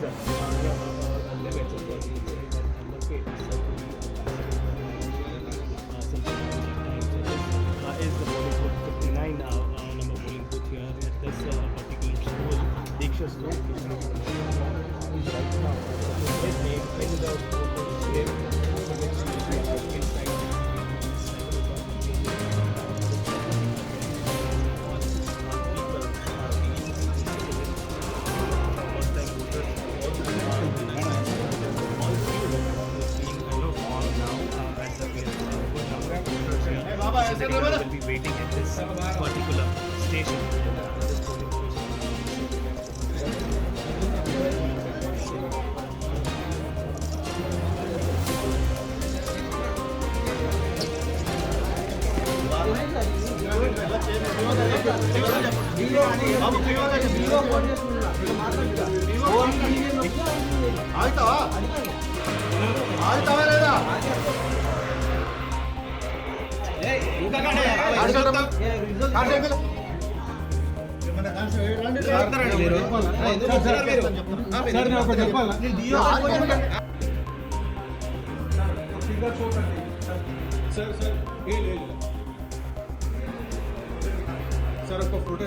is the Bollywood 59 number polling booth here at this particular school, Diksha School. Right now, his name in the will be waiting at this particular station. Sir आपका photo